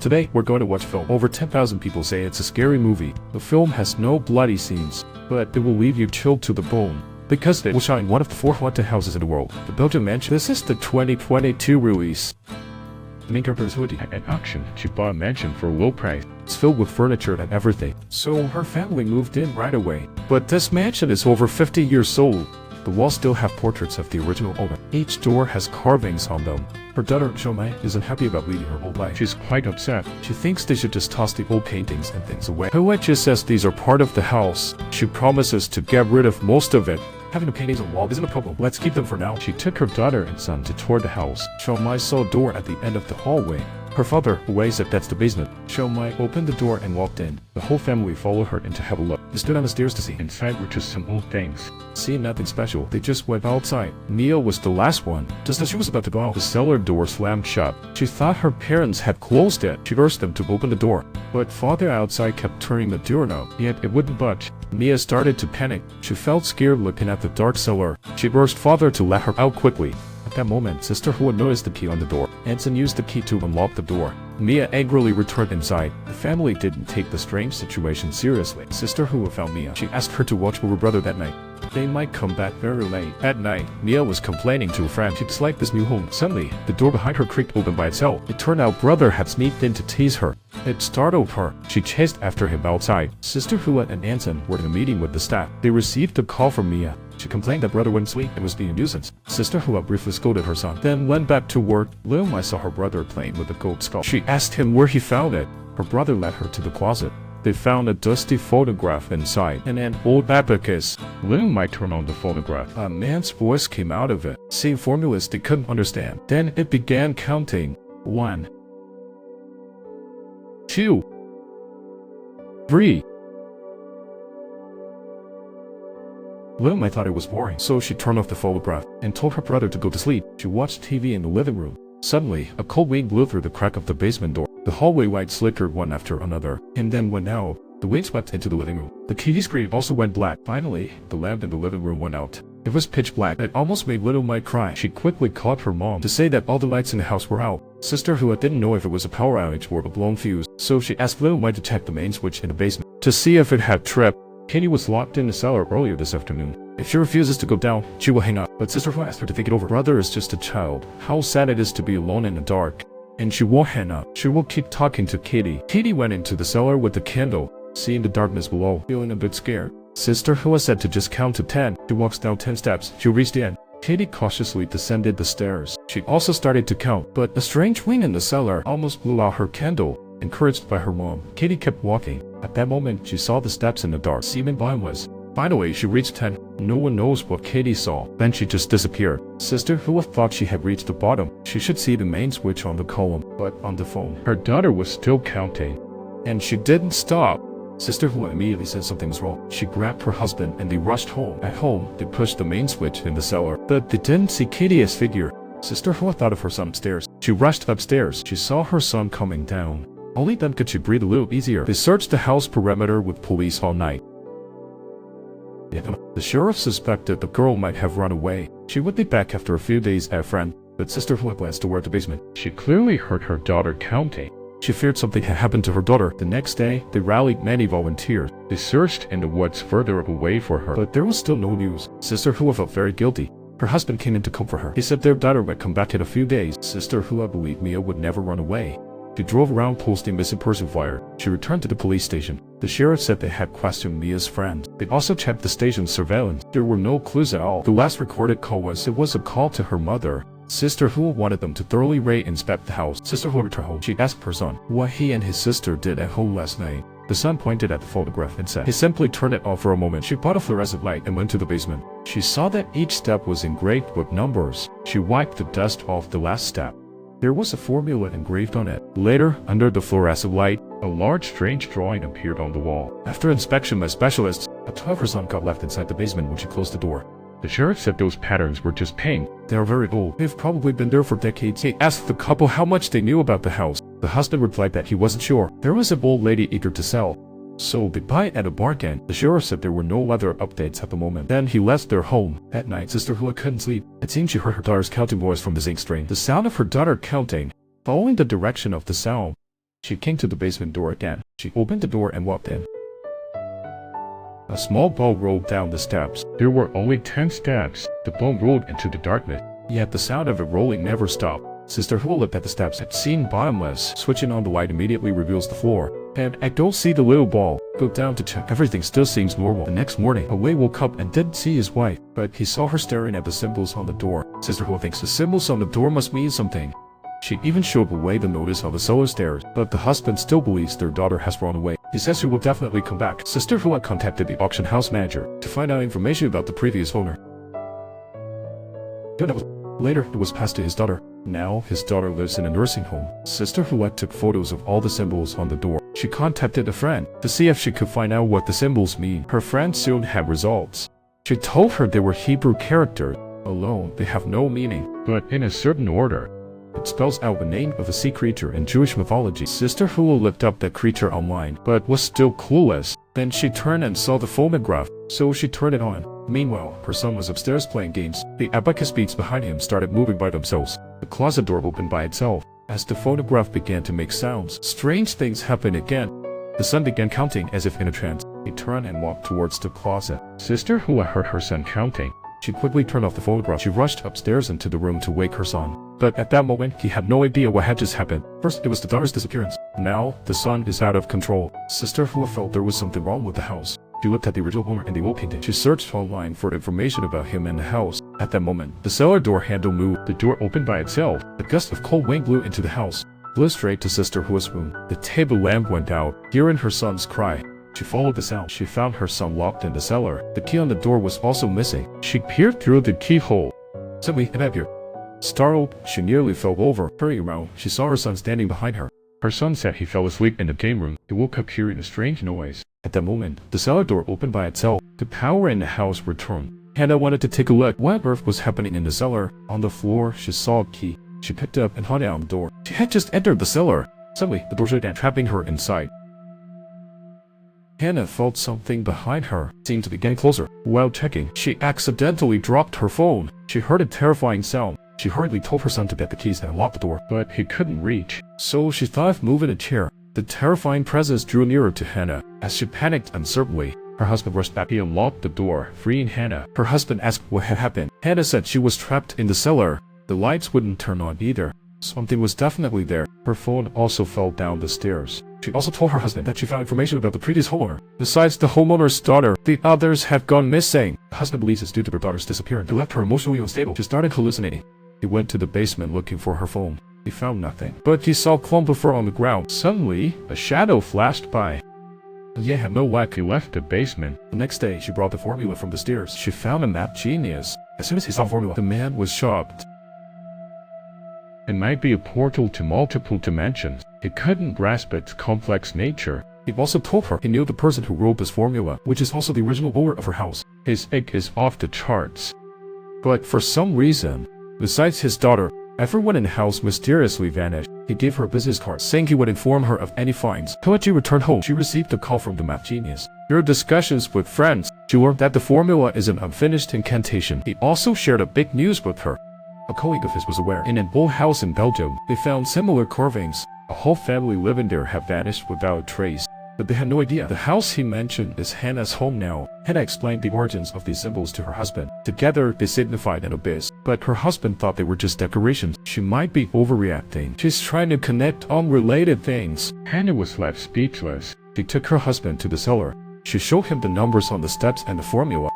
Today, we're going to watch a film. Over 10,000 people say it's a scary movie. The film has no bloody scenes, but it will leave you chilled to the bone, because it will shine one of the 4 haunted houses in the world, the Belgian Mansion. This is the 2022 release. The main character is Hua Jie. At auction, she bought a mansion for a low price. It's filled with furniture and everything, so her family moved in right away. But this mansion is over 50 years old. The walls still have portraits of the original owner. Each door has carvings on them. Her daughter, Awei, isn't happy about leading her old life. She's quite upset. She thinks they should just toss the old paintings and things away. Hua Jie says these are part of the house. She promises to get rid of most of it. Having the paintings on the wall isn't a problem. Let's keep them for now. She took her daughter and son to tour the house. Awei saw a door at the end of the hallway. Her father, Awei, said that's the basement. Awei opened the door and walked in. The whole family followed her in to have a look. They stood on the stairs to see. Inside were just some old things. Seeing nothing special, they just went outside. Mia was the last one. Just as she was about to go out, the cellar door slammed shut. She thought her parents had closed it. She urged them to open the door, but father outside kept turning the doorknob, yet it wouldn't budge. Mia started to panic. She felt scared looking at the dark cellar. She urged father to let her out quickly. At that moment, Sister Hua noticed the key on the door. Anson used the key to unlock the door. Mia angrily returned inside. The family didn't take the strange situation seriously. Sister Hua found Mia. She asked her to watch over her brother that night. They might come back very late. At night, Mia was complaining to a friend she disliked this new home. Suddenly, the door behind her creaked open by itself. It turned out brother had sneaked in to tease her. It startled her. She chased after him outside. Sister Hua and Anson were in a meeting with the staff. They received a call from Mia. She complained that brother wouldn't sleep and was being a nuisance. Sister Hua briefly scolded her son, then went back to work. Mai saw her brother playing with a gold skull. She asked him where he found it. Her brother led her to the closet. They found a dusty photograph inside and an old abacus. Mai turned on the photograph. A man's voice came out of it, saying formulas they couldn't understand. Then it began counting. 1, 2, 3. Mai thought it was boring, so she turned off the photograph and told her brother to go to sleep. She watched TV in the living room. Suddenly, a cold wind blew through the crack of the basement door. The hallway lights flickered one after another, and then went out. The wind swept into the living room. The TV screen also went black. Finally, the lamp in the living room went out. It was pitch black. It almost made Mai cry. She quickly called her mom to say that all the lights in the house were out. Sister Hua didn't know if it was a power outage or a blown fuse, so she asked Mai to check the main switch in the basement to see if it had tripped. Katie was locked in the cellar earlier this afternoon. If she refuses to go down, she will hang up. But Sister Hua asked her to think it over. Brother is just a child. How sad it is to be alone in the dark. And she won't hang up. She will keep talking to Katie. Katie went into the cellar with the candle, seeing the darkness below, feeling a bit scared. Sister Hua said to just count to 10. She walks down 10 steps. She reached the end. Katie cautiously descended the stairs. She also started to count, but a strange wind in the cellar almost blew out her candle. Encouraged by her mom, Katie kept walking. At that moment, she saw the steps in the dark, seeming boundless. Finally, she reached 10. No one knows what Katie saw. Then she just disappeared. Sister Hua thought she had reached the bottom. She should see the main switch on the column, but on the phone, her daughter was still counting. And she didn't stop. Sister Hua immediately said something was wrong. She grabbed her husband and they rushed home. At home, they pushed the main switch in the cellar, but they didn't see Katie's figure. Sister Hua thought of her son upstairs. She rushed upstairs. She saw her son coming down. Only then could she breathe a little easier. They searched the house perimeter with police all night. The sheriff suspected the girl might have run away. She would be back after a few days at a friend, but Sister Hua glanced toward the basement. She clearly heard her daughter counting. She feared something had happened to her daughter. The next day, they rallied many volunteers. They searched in the woods further away for her, but there was still no news. Sister Hua felt very guilty. Her husband came in to comfort her. He said their daughter would come back in a few days. Sister Hua believed Mia would never run away. She drove around posting missing person flyer. She returned to the police station. The sheriff said they had questioned Mia's friend. They also checked the station's surveillance. There were no clues at all. The last recorded call was a call to her mother. Sister Hua wanted them to thoroughly inspect the house. Sister Hua returned home. She asked her son what he and his sister did at home last night. The son pointed at the photograph and said he simply turned it off for a moment. She bought a fluorescent light and went to the basement. She saw that each step was engraved with numbers. She wiped the dust off the last step. There was a formula engraved on it. Later, under the fluorescent light, a large strange drawing appeared on the wall. After inspection by specialists, a 12-year-old son got left inside the basement when she closed the door. The sheriff said those patterns were just paint. They are very old. They've probably been there for decades. He asked the couple how much they knew about the house. The husband replied that he wasn't sure. There was an old lady eager to sell, so they buy it at a bargain. The sheriff said there were no other updates at the moment. Then he left their home. At night, Sister Hua couldn't sleep. It seemed she heard her daughter's counting voice from the zinc string. The sound of her daughter counting, following the direction of the sound, She came to the basement door again. She opened the door and walked in. A small ball rolled down the steps. There were only 10 steps. The ball rolled into the darkness. Yet the sound of it rolling never stopped. Sister Hua looked at the steps and seen bottomless. Switching on the light immediately reveals the floor. And I don't see the little ball. Go down to check. Everything still seems normal. The next morning, Awei woke up and didn't see his wife, but he saw her staring at the symbols on the door. Sister Hua thinks the symbols on the door must mean something. She even showed Awei the notice on the cellar stairs, but the husband still believes their daughter has run away. He says she will definitely come back. Sister Hua contacted the auction house manager to find out information about the previous owner. Later, it was passed to his daughter. Now, his daughter lives in a nursing home. Sister Hua took photos of all the symbols on the door. She contacted a friend to see if she could find out what the symbols mean. Her friend soon had results. She told her they were Hebrew characters. Alone, they have no meaning, but in a certain order. It spells out the name of a sea creature in Jewish mythology. Sister Hua looked up that creature online, but was still clueless. Then she turned and saw the phonograph, so she turned it on. Meanwhile, her son was upstairs playing games. The abacus beats behind him started moving by themselves. The closet door opened by itself. As the phonograph began to make sounds, strange things happened again. The son began counting as if in a trance. He turned and walked towards the closet. Sister Hua heard her son counting. She quickly turned off the phonograph. She rushed upstairs into the room to wake her son. But at that moment, he had no idea what had just happened. First, it was the daughter's disappearance. Now, the son is out of control. Sister Hua felt there was something wrong with the house. She looked at the original owner and the old painting. She searched online for information about him and the house. At that moment, the cellar door handle moved. The door opened by itself. A gust of cold wind blew into the house, blew straight to Sister Hua's room. The table lamp went out. Hearing her son's cry, she followed the sound. She found her son locked in the cellar. The key on the door was also missing. She peered through the keyhole. Suddenly, it appeared. Startled, she nearly fell over. Hurrying around, she saw her son standing behind her. Her son said he fell asleep in the game room. He woke up hearing a strange noise. At that moment, the cellar door opened by itself. The power in the house returned. Hannah wanted to take a look. What on earth was happening in the cellar? On the floor, she saw a key. She picked it up and hung it on the door. She had just entered the cellar. Suddenly, the door shut down, trapping her inside. Hannah felt something behind her. It seemed to be getting closer. While checking, she accidentally dropped her phone. She heard a terrifying sound. She hurriedly told her son to get the keys and lock the door, but he couldn't reach. So she thought of moving a chair. The terrifying presence drew nearer to Hannah. As she panicked uncertainly, her husband rushed back. He unlocked the door, freeing Hannah. Her husband asked what had happened. Hannah said she was trapped in the cellar. The lights wouldn't turn on either. Something was definitely there. Her phone also fell down the stairs. She also told her husband that she found information about the previous homeowner. Besides the homeowner's daughter, the others have gone missing. The husband believes it's due to her daughter's disappearance. It left her emotionally unstable. She started hallucinating. He went to the basement looking for her phone. He found nothing, but he saw a clump of fur on the ground. Suddenly, a shadow flashed by. Ye had no luck. He left the basement. The next day, she brought the formula from the stairs. She found a map genius. As soon as he saw the formula, the man was shocked. It might be a portal to multiple dimensions. He couldn't grasp its complex nature. He also told her he knew the person who wrote this formula, which is also the original owner of her house. His egg is off the charts. But for some reason, besides his daughter, everyone in the house mysteriously vanished. He gave her a business card saying he would inform her of any finds. Hua Jie returned home. She received a call from the map genius. Through discussions with friends, she learned that the formula is an unfinished incantation. He also shared a big news with her. A colleague of his was aware. In an old house in Belgium, they found similar carvings. A whole family living there had vanished without a trace. But they had no idea. The house he mentioned is Hannah's home now. Hannah explained the origins of these symbols to her husband. Together, they signified an abyss. But her husband thought they were just decorations. She might be overreacting. She's trying to connect unrelated things. Hannah was left speechless. She took her husband to the cellar. She showed him the numbers on the steps and the formula.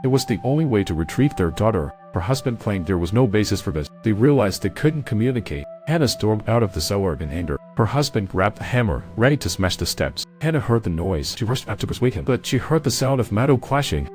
It was the only way to retrieve their daughter. Her husband claimed there was no basis for this. They realized they couldn't communicate. Hannah stormed out of the cellar in anger. Her husband grabbed a hammer, ready to smash the steps. Hannah heard the noise. She rushed out to persuade him, but she heard the sound of metal clashing.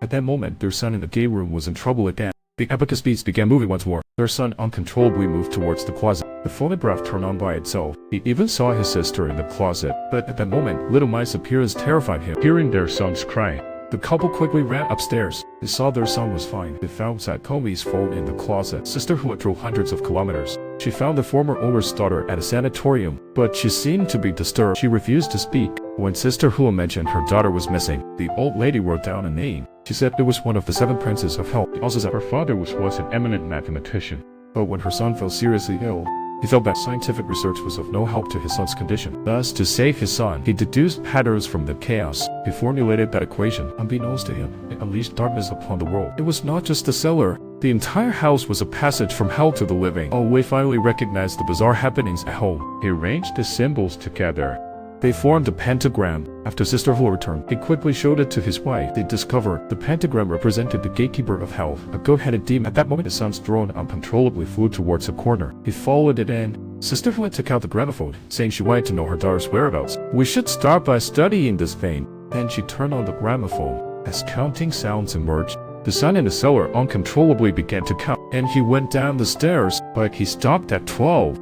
At that moment, their son in the game room was in trouble again. The abacus beats began moving once more. Their son uncontrollably moved towards the closet. The phonograph turned on by itself. He even saw his sister in the closet. But at that moment, little Mai's appearance terrified him. Hearing their son's cry, the couple quickly ran upstairs. They saw their son was fine. They found Satkomi's phone in the closet. Sister Hua drove hundreds of kilometers. She found the former owner's daughter at a sanatorium, but she seemed to be disturbed. She refused to speak. When Sister Hua mentioned her daughter was missing, the old lady wrote down a name. She said it was one of the 7 princes of hell. She also said her father was an eminent mathematician. But when her son fell seriously ill, he felt that scientific research was of no help to his son's condition. Thus, to save his son, he deduced patterns from the chaos. He formulated that equation. Unbeknownst to him, it unleashed darkness upon the world. It was not just a cellar. The entire house was a passage from hell to the living. Awei finally recognized the bizarre happenings at home. He arranged the symbols together. They formed a pentagram. After Sister Hua returned, he quickly showed it to his wife. They discovered the pentagram represented the gatekeeper of hell, a goat-headed demon. At that moment, his son's drone uncontrollably flew towards a corner. He followed it in. Sister Hua took out the gramophone, saying she wanted to know her daughter's whereabouts. "We should start by studying this vein." Then she turned on the gramophone. As counting sounds emerged, the son in the cellar uncontrollably began to count, and he went down the stairs, but he stopped at 12.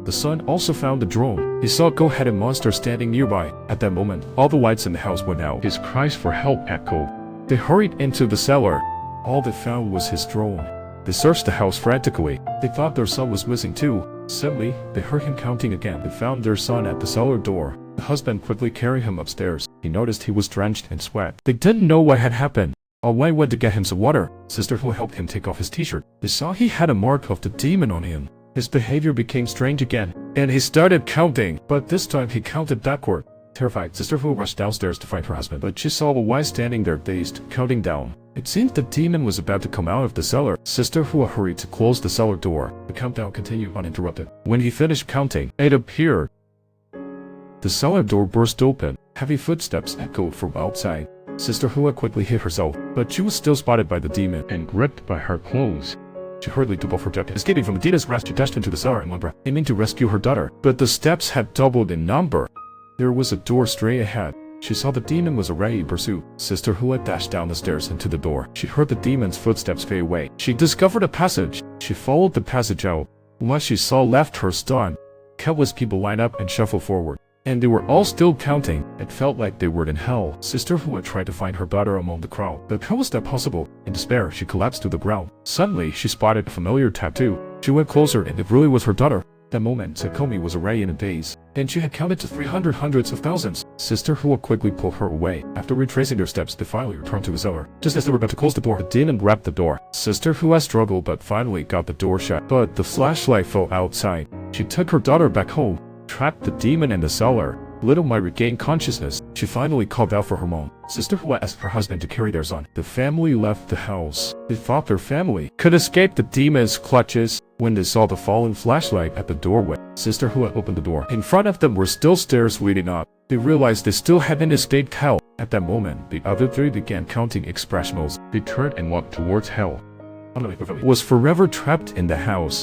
The son also found the drone. He saw a goat-headed monster standing nearby. At that moment, all the lights in the house went out. His cries for help echoed. They hurried into the cellar. All they found was his drone. They searched the house frantically. They thought their son was missing too. Suddenly, they heard him counting again. They found their son at the cellar door. The husband quickly carried him upstairs. He noticed he was drenched in sweat. They didn't know what had happened. Awei went to get him some water. Sister Hua helped him take off his t-shirt. They saw he had a mark of the demon on him. His behavior became strange again, and he started counting, but this time he counted backward. Terrified, Sister Hua rushed downstairs to find her husband, but she saw Awei standing there dazed, counting down. It seemed the demon was about to come out of the cellar. Sister Hua hurried to close the cellar door. The countdown continued uninterrupted. When he finished counting, it appeared. The cellar door burst open. Heavy footsteps echoed from outside. Sister Hua quickly hid herself, but she was still spotted by the demon and gripped by her clothes. She hurriedly took off her jacket. Escaping from the demon's grasp, she dashed into the cellar in one breath, aiming to rescue her daughter. But the steps had doubled in number. There was a door straight ahead. She saw the demon was already in pursuit. Sister Hua dashed down the stairs into the door. She heard the demon's footsteps fade away. She discovered a passage. She followed the passage out. What she saw left her stunned. Countless people lined up and shuffled forward. And they were all still counting. It felt like they were in hell. Sister Hua tried to find her daughter among the crowd, but how was that possible? In despair, she collapsed to the ground. Suddenly, she spotted a familiar tattoo. She went closer, and it really was her daughter. That moment, Takomi was already in a daze, and she had counted to 300 hundreds of thousands. Sister Hua quickly pulled her away. After retracing their steps, they finally returned to the cellar. Just as they were about to close the door, the demon grabbed the door. Sister Hua struggled, but finally got the door shut. But the flashlight fell outside. She took her daughter back home, trapped the demon in the cellar. Little might regain consciousness. She finally called out for her mom. Sister Hua asked her husband to carry their son. The family left the house. They thought their family could escape the demon's clutches when they saw the fallen flashlight at the doorway. Sister Hua opened the door. In front of them were still stairs leading up. They realized they still hadn't escaped hell. At that moment, the other three began counting expressionals. They turned and walked towards hell. Was forever trapped in the house.